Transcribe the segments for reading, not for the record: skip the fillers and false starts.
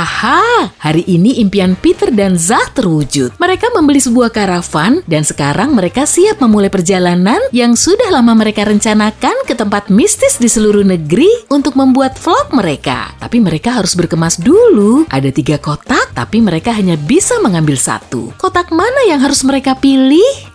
Haha, hari ini impian Peter dan Zah terwujud. Mereka membeli sebuah karavan dan sekarang mereka siap memulai perjalanan yang sudah lama mereka rencanakan ke tempat mistis di seluruh negeri untuk membuat vlog mereka. Tapi mereka harus berkemas dulu. Ada 3 kotak, tapi mereka hanya bisa mengambil 1. Kotak mana yang harus mereka pilih?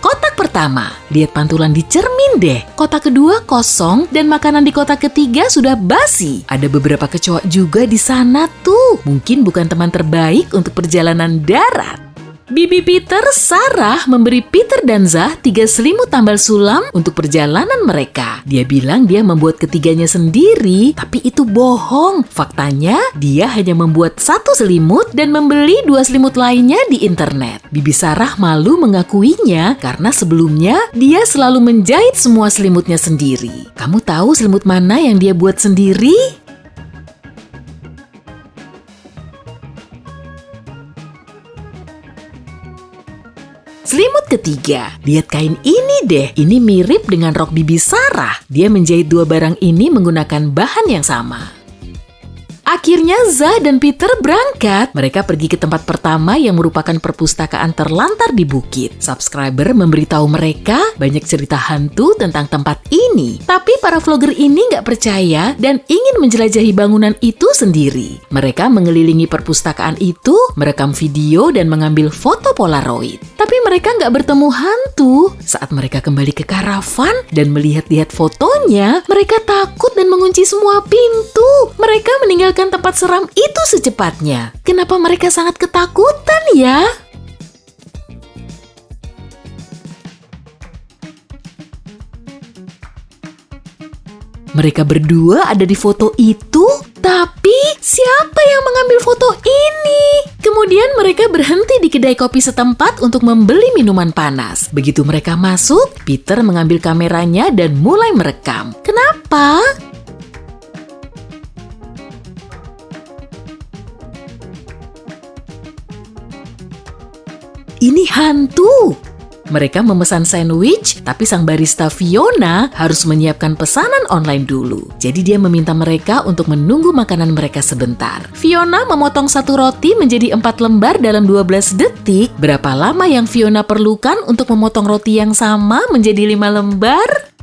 Kotak pertama, lihat pantulan di cermin deh. Kotak kedua kosong dan makanan di kotak ketiga sudah basi. Ada beberapa kecoa juga di sana tuh. Mungkin bukan teman terbaik untuk perjalanan darat. Bibi Peter, Sarah, memberi Peter dan Zah 3 selimut tambal sulam untuk perjalanan mereka. Dia bilang dia membuat ketiganya sendiri, tapi itu bohong. Faktanya, dia hanya membuat 1 selimut dan membeli 2 selimut lainnya di internet. Bibi Sarah malu mengakuinya karena sebelumnya dia selalu menjahit semua selimutnya sendiri. Kamu tahu selimut mana yang dia buat sendiri? Selimut ketiga, lihat kain ini deh. Ini mirip dengan rok Bibi Sarah. Dia menjahit 2 barang ini menggunakan bahan yang sama. Akhirnya Zah dan Peter berangkat. Mereka pergi ke tempat pertama yang merupakan perpustakaan terlantar di bukit. Subscriber memberitahu mereka banyak cerita hantu tentang tempat ini. Tapi para vlogger ini nggak percaya dan ingin menjelajahi bangunan itu sendiri. Mereka mengelilingi perpustakaan itu, merekam video dan mengambil foto Polaroid. Tapi mereka nggak bertemu hantu. Saat mereka kembali ke karavan dan melihat-lihat fotonya, mereka takut dan mengunci semua pintu. Mereka meninggalkan tempat seram itu secepatnya. Kenapa mereka sangat ketakutan ya? Mereka berdua ada di foto itu, tapi siapa yang mengambil foto ini? Kemudian mereka berhenti di kedai kopi setempat untuk membeli minuman panas. Begitu mereka masuk, Peter mengambil kameranya dan mulai merekam. Kenapa? Ini hantu. Mereka memesan sandwich, tapi sang barista Fiona harus menyiapkan pesanan online dulu. Jadi dia meminta mereka untuk menunggu makanan mereka sebentar. Fiona memotong 1 roti menjadi 4 lembar dalam 12 detik. Berapa lama yang Fiona perlukan untuk memotong roti yang sama menjadi 5 lembar?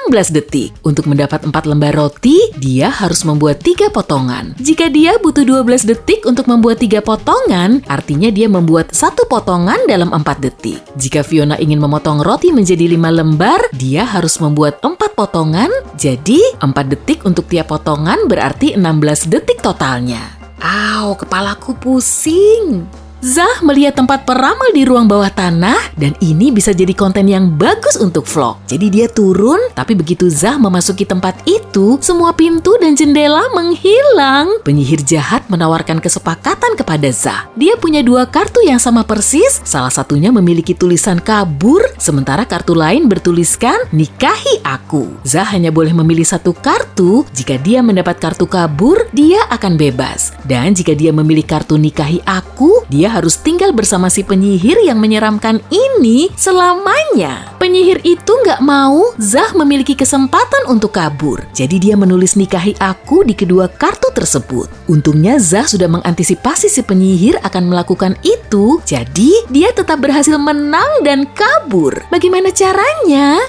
16 detik. Untuk mendapat 4 lembar roti, dia harus membuat 3 potongan. Jika dia butuh 12 detik untuk membuat 3 potongan, artinya dia membuat 1 potongan dalam 4 detik. Jika Fiona ingin memotong roti menjadi 5 lembar, dia harus membuat 4 potongan, jadi 4 detik untuk tiap potongan berarti 16 detik totalnya. Au, kepalaku pusing. Zah melihat tempat peramal di ruang bawah tanah dan ini bisa jadi konten yang bagus untuk vlog. Jadi dia turun, tapi begitu Zah memasuki tempat itu, semua pintu dan jendela menghilang. Penyihir jahat menawarkan kesepakatan kepada Zah. Dia punya 2 kartu yang sama persis, salah satunya memiliki tulisan kabur, sementara kartu lain bertuliskan nikahi aku. Zah hanya boleh memilih 1 kartu, jika dia mendapat kartu kabur, dia akan bebas. Dan jika dia memilih kartu nikahi aku, dia harus tinggal bersama si penyihir yang menyeramkan ini selamanya. Penyihir itu nggak mau Zah memiliki kesempatan untuk kabur. Jadi dia menulis nikahi aku di kedua kartu tersebut. Untungnya Zah sudah mengantisipasi si penyihir akan melakukan itu. Jadi dia tetap berhasil menang dan kabur. Bagaimana caranya?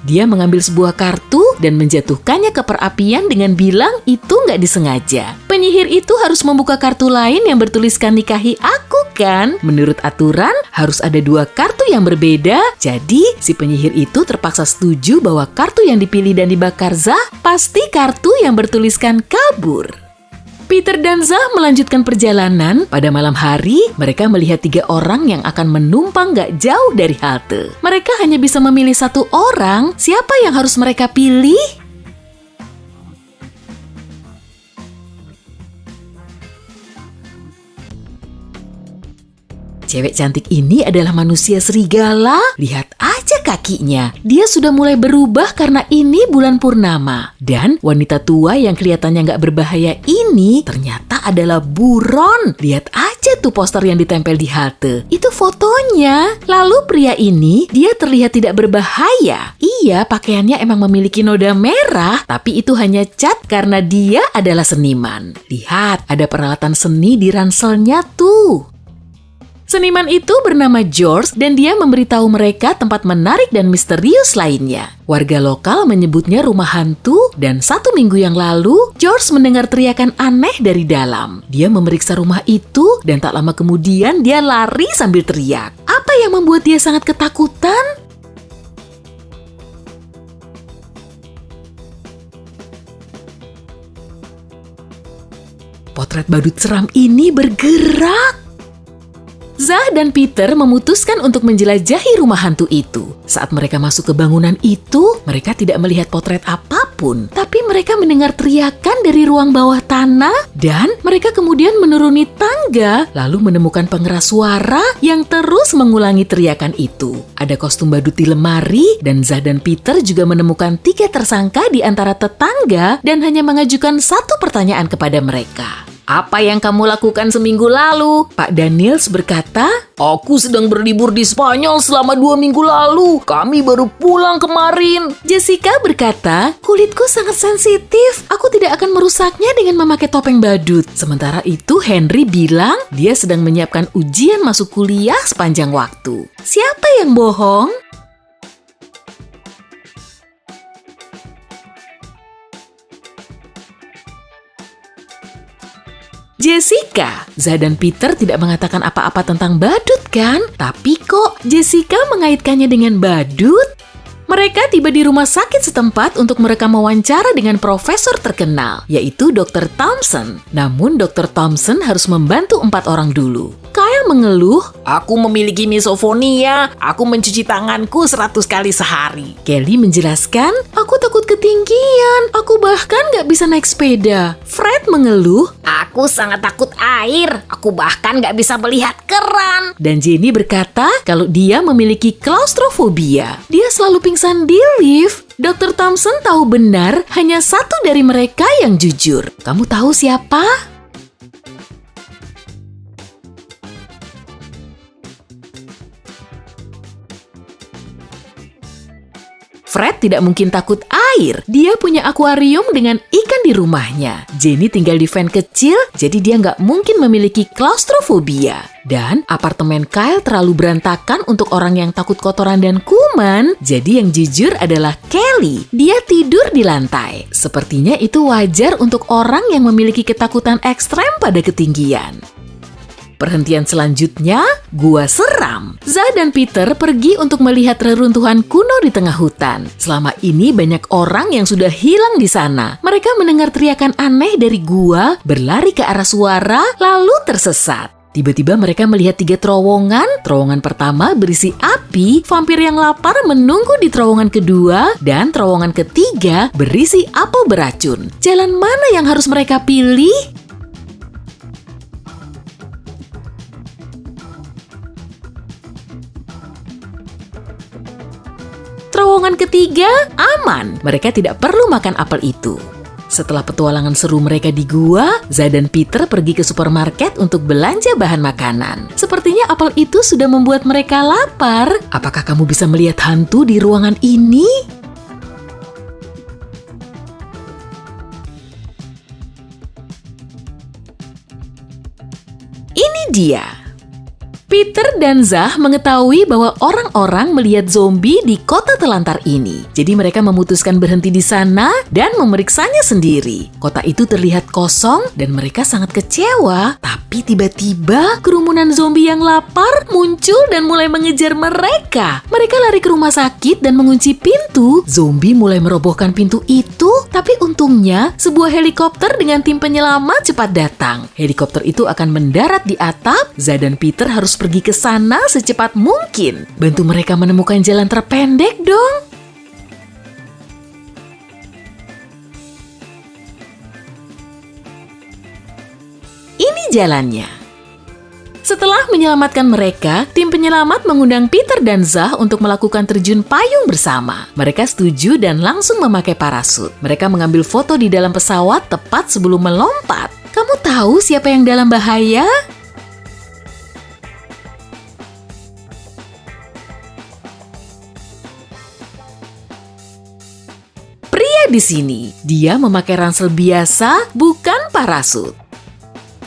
Dia mengambil sebuah kartu dan menjatuhkannya ke perapian dengan bilang itu nggak disengaja. Penyihir itu harus membuka kartu lain yang bertuliskan nikahi aku kan? Menurut aturan harus ada 2 kartu yang berbeda. Jadi si penyihir itu terpaksa setuju bahwa kartu yang dipilih dan dibakar Zah pasti kartu yang bertuliskan kabur. Peter dan Zah melanjutkan perjalanan. Pada malam hari, mereka melihat 3 orang yang akan menumpang gak jauh dari halte. Mereka hanya bisa memilih 1 orang. Siapa yang harus mereka pilih? Cewek cantik ini adalah manusia serigala. Lihat aja kakinya. Dia sudah mulai berubah karena ini bulan purnama. Dan wanita tua yang kelihatannya nggak berbahaya ini ternyata adalah buron. Lihat aja tuh poster yang ditempel di halte. Itu fotonya. Lalu pria ini, dia terlihat tidak berbahaya. Iya, pakaiannya emang memiliki noda merah, tapi itu hanya cat karena dia adalah seniman. Lihat, ada peralatan seni di ranselnya tuh. Seniman itu bernama George dan dia memberitahu mereka tempat menarik dan misterius lainnya. Warga lokal menyebutnya rumah hantu dan 1 minggu yang lalu, George mendengar teriakan aneh dari dalam. Dia memeriksa rumah itu dan tak lama kemudian dia lari sambil teriak. Apa yang membuat dia sangat ketakutan? Potret badut seram ini bergerak. Zah dan Peter memutuskan untuk menjelajahi rumah hantu itu. Saat mereka masuk ke bangunan itu, mereka tidak melihat potret apapun. Tapi mereka mendengar teriakan dari ruang bawah tanah dan mereka kemudian menuruni tangga lalu menemukan pengeras suara yang terus mengulangi teriakan itu. Ada kostum badut di lemari dan Zah dan Peter juga menemukan 3 tersangka di antara tetangga dan hanya mengajukan 1 pertanyaan kepada mereka. Apa yang kamu lakukan seminggu lalu? Pak Daniels berkata, aku sedang berlibur di Spanyol selama 2 minggu lalu. Kami baru pulang kemarin. Jessica berkata, kulitku sangat sensitif. Aku tidak akan merusaknya dengan memakai topeng badut. Sementara itu Henry bilang dia sedang menyiapkan ujian masuk kuliah sepanjang waktu. Siapa yang bohong? Jessica. Zah dan Peter tidak mengatakan apa-apa tentang badut kan? Tapi kok Jessica mengaitkannya dengan badut? Mereka tiba di rumah sakit setempat untuk merekam wawancara dengan profesor terkenal, yaitu Dr. Thompson. Namun Dr. Thompson harus membantu 4 orang dulu. Kyle mengeluh, aku memiliki misofonia, aku mencuci tanganku 100 kali sehari. Kelly menjelaskan, aku takut ketinggian, aku bahkan gak bisa naik sepeda. Fred mengeluh, aku sangat takut air, aku bahkan gak bisa melihat keran. Dan Jenny berkata kalau dia memiliki klaustrofobia. Dia selalu pingsan di lift. Dr. Thompson tahu benar hanya 1 dari mereka yang jujur. Kamu tahu siapa? Fred tidak mungkin takut air. Dia punya akuarium dengan ikan di rumahnya. Jenny tinggal di van kecil, jadi dia nggak mungkin memiliki klaustrofobia. Dan apartemen Kyle terlalu berantakan untuk orang yang takut kotoran dan kuman. Jadi yang jujur adalah Kelly. Dia tidur di lantai. Sepertinya itu wajar untuk orang yang memiliki ketakutan ekstrem pada ketinggian. Perhentian selanjutnya, Gua Seram. Zah dan Peter pergi untuk melihat reruntuhan kuno di tengah hutan. Selama ini banyak orang yang sudah hilang di sana. Mereka mendengar teriakan aneh dari gua, berlari ke arah suara, lalu tersesat. Tiba-tiba mereka melihat 3 terowongan. Terowongan pertama berisi api, vampir yang lapar menunggu di terowongan kedua, dan terowongan ketiga berisi apel beracun. Jalan mana yang harus mereka pilih? Terowongan ketiga aman, mereka tidak perlu makan apel itu. Setelah petualangan seru mereka di gua, Zah dan Peter pergi ke supermarket untuk belanja bahan makanan. Sepertinya apel itu sudah membuat mereka lapar. Apakah kamu bisa melihat hantu di ruangan ini? Ini dia. Peter dan Zah mengetahui bahwa orang-orang melihat zombie di kota telantar ini. Jadi mereka memutuskan berhenti di sana dan memeriksanya sendiri. Kota itu terlihat kosong dan mereka sangat kecewa. Tapi tiba-tiba kerumunan zombie yang lapar muncul dan mulai mengejar mereka. Mereka lari ke rumah sakit dan mengunci pintu. Zombie mulai merobohkan pintu itu. Tapi untungnya sebuah helikopter dengan tim penyelamat cepat datang. Helikopter itu akan mendarat di atap. Zah dan Peter harus pergi ke sana secepat mungkin. Bantu mereka menemukan jalan terpendek dong. Ini jalannya. Setelah menyelamatkan mereka, tim penyelamat mengundang Peter dan Zah untuk melakukan terjun payung bersama. Mereka setuju dan langsung memakai parasut. Mereka mengambil foto di dalam pesawat tepat sebelum melompat. Kamu tahu siapa yang dalam bahaya? Pria di sini, dia memakai ransel biasa, bukan parasut.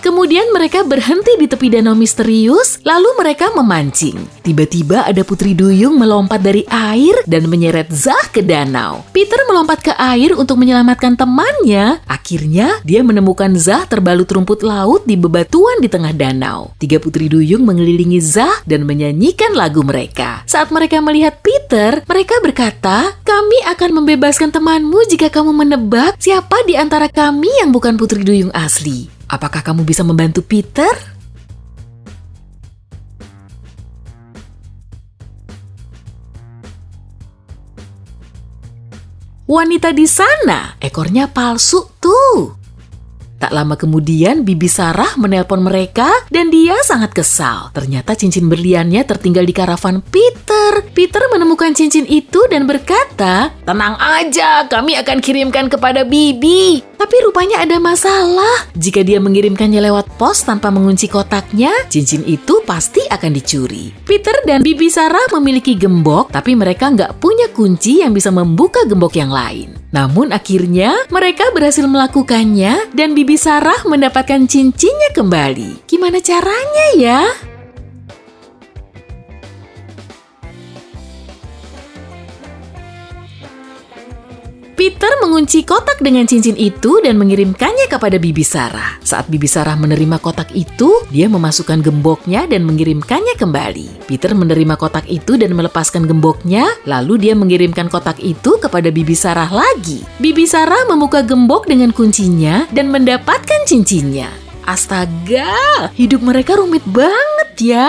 Kemudian mereka berhenti di tepi danau misterius, lalu mereka memancing. Tiba-tiba ada putri duyung melompat dari air dan menyeret Zah ke danau. Peter melompat ke air untuk menyelamatkan temannya. Akhirnya, dia menemukan Zah terbalut rumput laut di bebatuan di tengah danau. 3 putri duyung mengelilingi Zah dan menyanyikan lagu mereka. Saat mereka melihat Peter, mereka berkata, "Kami akan membebaskan temanmu jika kamu menebak siapa di antara kami yang bukan putri duyung asli. Apakah kamu bisa membantu Peter?" Wanita di sana, ekornya palsu tuh. Tak lama kemudian, Bibi Sarah menelpon mereka dan dia sangat kesal. Ternyata cincin berliannya tertinggal di karavan Peter. Peter menemukan cincin itu dan berkata, "Tenang aja, kami akan kirimkan kepada Bibi." Tapi rupanya ada masalah. Jika dia mengirimkannya lewat pos tanpa mengunci kotaknya, cincin itu pasti akan dicuri. Peter dan Bibi Sarah memiliki gembok, tapi mereka nggak punya kunci yang bisa membuka gembok yang lain. Namun akhirnya mereka berhasil melakukannya dan Bibi Sarah mendapatkan cincinnya kembali. Gimana caranya ya? Peter mengunci kotak dengan cincin itu dan mengirimkannya kepada Bibi Sarah. Saat Bibi Sarah menerima kotak itu, dia memasukkan gemboknya dan mengirimkannya kembali. Peter menerima kotak itu dan melepaskan gemboknya, lalu dia mengirimkan kotak itu kepada Bibi Sarah lagi. Bibi Sarah membuka gembok dengan kuncinya dan mendapatkan cincinnya. Astaga, hidup mereka rumit banget ya.